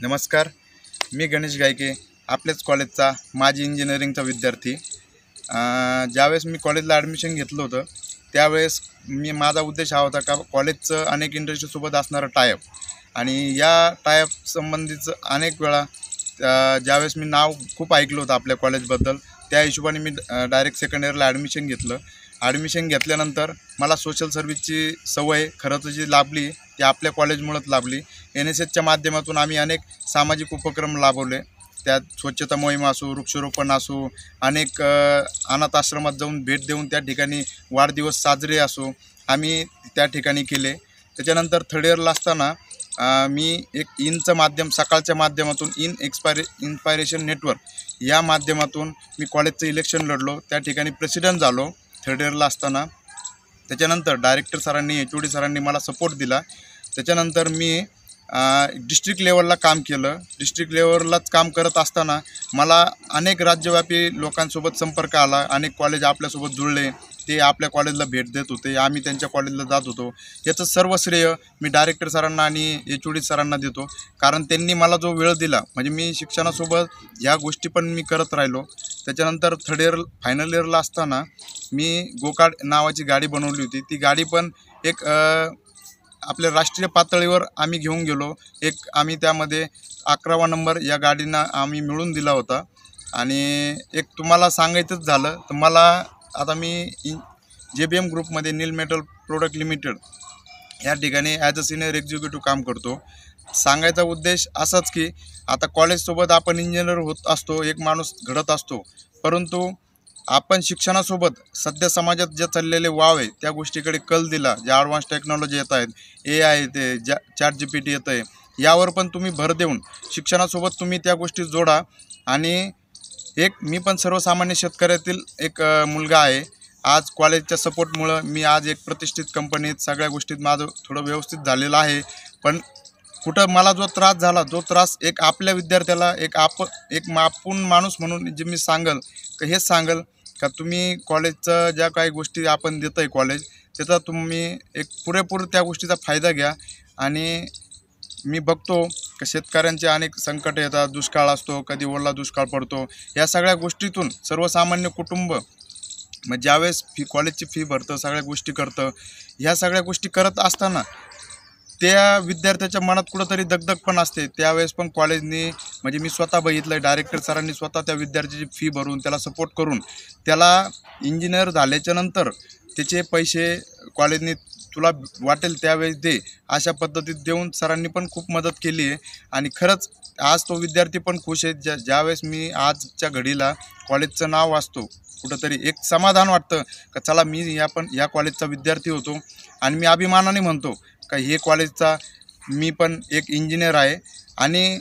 नमस्कार, मी गणेश गायके, आपल्याच कॉलेजचा माजी इंजिनिअरिंगचा विद्यार्थी। ज्यावेळेस मी कॉलेजला ॲडमिशन घेतलं होतं त्यावेळेस माझा उद्देश हा होता का कॉलेजचं अनेक इंडस्ट्रीसोबत असणारं टायअप आणि या टायअप संबंधीचं अनेक वेळा ज्यावेळेस मी नाव खूप ऐकलं होतं आपल्या कॉलेजबद्दल, त्या हिशोबाने मी डायरेक्ट सेकंड इयरला ॲडमिशन घेतलं। ॲडमिशन घेतल्यानंतर मला सोशल सर्व्हिसची सवय खरंच जी लाभली ती आपल्या कॉलेजमुळेच लाभली। NSSच्या माध्यमातून आम्ही अनेक सामाजिक उपक्रम राबवले, त्यात स्वच्छता मोहीम असो, वृक्षारोपण असो, अनेक अनाथ आश्रमात जाऊन भेट देऊन त्या ठिकाणी वाढदिवस साजरे असो आम्ही त्या ठिकाणी केले। त्याच्यानंतर थर्ड इयरला असताना मी एक इनचं माध्यम सकाळच्या माध्यमातून इन्स्पायरेशन नेटवर्क या माध्यमातून मी कॉलेजचं इलेक्शन लढलो, त्या ठिकाणी प्रेसिडेंट झालो थर्ड इयरला असताना। त्याच्यानंतर डायरेक्टर सरांनी HOD सरांनी मला सपोर्ट दिला। त्याच्यानंतर मी डिस्ट्रिक्ट लेवलला काम केलं। डिस्ट्रिक्ट लेवललाच काम करत असताना मला अनेक राज्यव्यापी लोकांसोबत संपर्क आला, अनेक कॉलेज आपल्यासोबत जुळले, ते आपल्या कॉलेजला भेट देत होते, आम्ही त्यांच्या कॉलेजला जात होतो। याचं सर्व श्रेय मी डायरेक्टर सरांना आणि HOD सरांना देतो, कारण त्यांनी मला जो वेळ दिला, म्हणजे मी शिक्षणासोबत ह्या गोष्टी पण मी करत राहिलो। त्याच्यानंतर थर्ड इयर फायनल इयरला असताना मी गोकार्ट नावाची गाडी बनवली होती, ती गाडी पण एक आपल्या राष्ट्रीय पातळीवर आम्ही घेऊन गेलो। आम्ही त्यामध्ये 11वा नंबर या गाडीना आम्ही मिळवून दिला होता। आणि एक तुम्हाला सांगायचंच झालं तर मला आता मी JBM ग्रुपमध्ये नील मेटल प्रोडक्ट लिमिटेड या ठिकाणी ॲज अ सिनियर एक्झिक्युटिव्ह काम करतो। सांगायचा उद्देश असाच की आता कॉलेजसोबत आपण इंजिनियर होत असतो, एक माणूस घडत असतो, परंतु आपण शिक्षणासोबत सध्या समाजात जे चाललेले वाव आहे त्या गोष्टीकडे कल दिला। ज्या ॲडव्हान्स टेक्नॉलॉजी येत आहेत, AI येते, चॅट GPT येतं आहे, यावर पण तुम्ही भर देऊन शिक्षणासोबत तुम्ही त्या गोष्टी जोडा। आणि मी पण सर्वसामान्य शेतकऱ्यातील एक मुलगा आहे। आज कॉलेजच्या सपोर्टमुळं मी आज एक प्रतिष्ठित कंपनीत सगळ्या गोष्टीत माझं थोडं व्यवस्थित झालेलं आहे। पण कुठं मला जो त्रास झाला, जो त्रास एक आपल्या विद्यार्थ्याला एक आपण माणूस म्हणून जे मी सांगल तर हेच सांगल का तुम्ही कॉलेजचं ज्या काही गोष्टी आपण देतं आहे कॉलेज, त्याचा तुम्ही एक पुरेपूर त्या गोष्टीचा फायदा घ्या। आणि मी बघतो की शेतकऱ्यांचे अनेक संकट येतात, दुष्काळ असतो, कधी ओला दुष्काळ पडतो, या सगळ्या गोष्टीतून सर्वसामान्य कुटुंब मग ज्यावेळेस कॉलेजची फी भरतं, सगळ्या गोष्टी करतं, ह्या सगळ्या गोष्टी करत असताना त्या विद्यार्थ्याच्या मनात कुठंतरी दगदग पण असते। त्यावेळेस पण कॉलेजनी म्हणजे मी स्वतः बघितलं आहे, डायरेक्टर सरांनी स्वतः त्या विद्यार्थ्याची फी भरून त्याला सपोर्ट करून त्याला इंजिनियर झाल्याच्या नंतर त्याचे पैसे कॉलेजनी तुला वाटेल त्यावेळेस दे अशा पद्धतीत देऊन सरांनी पण खूप मदत केली आहे। आणि खरंच आज तो विद्यार्थी पण खुश आहे। ज्यावेळेस मी आजच्या घडीला कॉलेजचं नाव वाचतो, कुठंतरी एक समाधान वाटतं का चला मी या कॉलेजचा विद्यार्थी होतो। आणि मी अभिमानाने म्हणतो का हे कॉलेजचा मी पण एक इंजिनियर आहे। आणि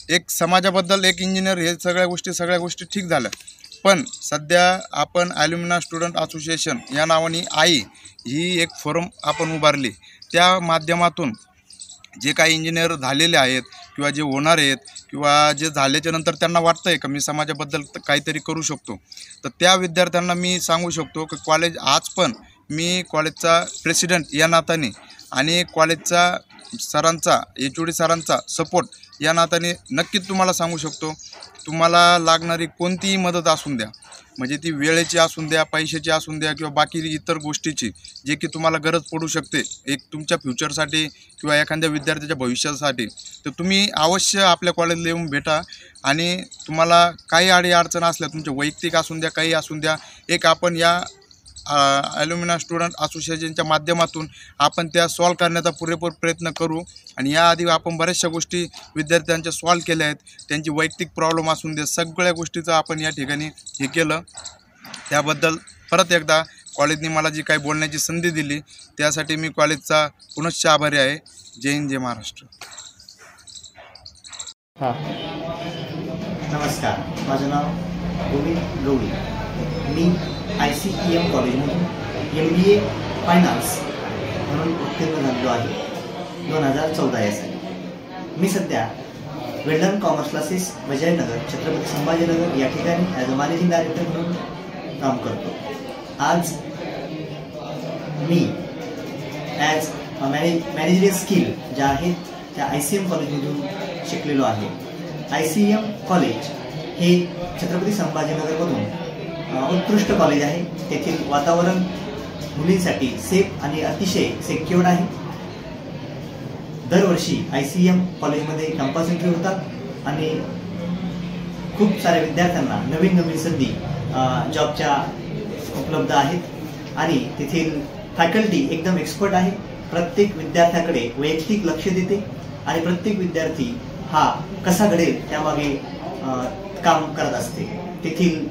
एक समाजाबद्दल एक इंजिनियर, हे सगळ्या गोष्टी ठीक झाल्या, पण सध्या आपण ॲल्युमिना स्टुडंट असोसिएशन या नावाने ही एक फोरम आपण उभारली। त्या माध्यमातून जे काही इंजिनियर झालेले आहेत किंवा जे होणार आहेत किंवा जे झाल्याच्या नंतर त्यांना वाटतं आहे का मी समाजाबद्दल काहीतरी करू शकतो, तर त्या विद्यार्थ्यांना मी सांगू शकतो की कॉलेज आज पण मी कॉलेजचा प्रेसिडेंट या नात्याने आणि कॉलेजचा सरांचा HOD सरांचा सपोर्ट या नात्याने नक्कीच तुम्हाला सांगू शकतो, तुम्हाला लागणारी कोणतीही मदत असून द्या, म्हणजे ती वेळेची असून द्या, पैशाची असून द्या किंवा बाकी इतर गोष्टीची, जे की तुम्हाला गरज पडू शकते एक तुमच्या फ्युचरसाठी किंवा एखाद्या विद्यार्थ्याच्या भविष्यासाठी, तर तुम्ही अवश्य आपल्या कॉलेजला येऊन भेटा। आणि तुम्हाला काही अडचण असल्या, तुमच्या वैयक्तिक असून द्या, काही असून द्या, एक आपण या ॲल्युमिना स्टुडंट असोसिएशनच्या माध्यमातून आपण त्या सॉल्व करण्याचा पुरेपूर प्रयत्न करू। आणि याआधी आपण बऱ्याचशा गोष्टी विद्यार्थ्यांच्या सॉल्व केल्या आहेत, त्यांची वैयक्तिक प्रॉब्लेम असून दे, सगळ्या गोष्टीचं आपण या ठिकाणी हे केलं। त्याबद्दल परत एकदा कॉलेजने मला जी काही बोलण्याची संधी दिली त्यासाठी मी कॉलेजचा पुनश्च आभारी आहे। जय हिंद, जय महाराष्ट्र। नमस्कार, माझं नाव गोविंद गवळी, मी ICEM कॉलेजमधून MBA फायनान्स म्हणून उत्तीर्ण झालेलो आहे 2014 या साली। मी सध्या Weldon commerce classes Vijaynagar, Chhatrapati Sambhajinagar या ठिकाणी ॲज अ मॅनेजिंग डायरेक्टर म्हणून काम करतो। आज मी ॲज अ मॅनेजरियल स्किल ज्या आहेत त्या ICM कॉलेजमधून शिकलेलो आहे. ICM कॉलेज हे छत्रपती संभाजीनगरमधून उत्कृष्ट कॉलेज आहे. तेथील वातावरण मुलींसाठी सेफ आणि अतिशय सिक्युअर्ड आहे. दरवर्षी ICM कॉलेजमध्ये कॅम्पस इंटरव्ह्यू होतात आणि खूप साऱ्या विद्यार्थ्यांना नवीन नवीन संधी जॉबच्या उपलब्ध आहेत आणि तेथील फॅकल्टी एकदम एक्सपर्ट आहे. प्रत्येक विद्यार्थ्याकडे वैयक्तिक लक्ष देते आणि प्रत्येक विद्यार्थी हा कसा घडेल त्यामागे काम करत असते. तेथील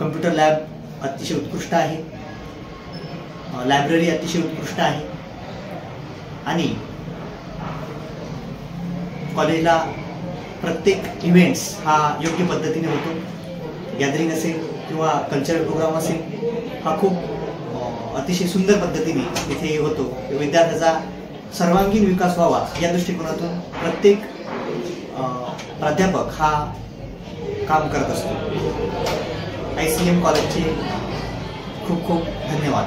कम्प्युटर लॅब अतिशय उत्कृष्ट आहे. लायब्ररी अतिशय उत्कृष्ट आहे आणि कॉलेजला प्रत्येक इव्हेंट्स हा योग्य पद्धतीने होतो. गॅदरिंग असेल किंवा कल्चरल प्रोग्राम असेल हा खूप अतिशय सुंदर पद्धतीने इथे होतो. विद्यार्थ्याचा सर्वांगीण विकास व्हावा या दृष्टिकोनातून प्रत्येक प्राध्यापक हा काम करत असतो. ICM कॉलेजचे खूप खूप धन्यवाद.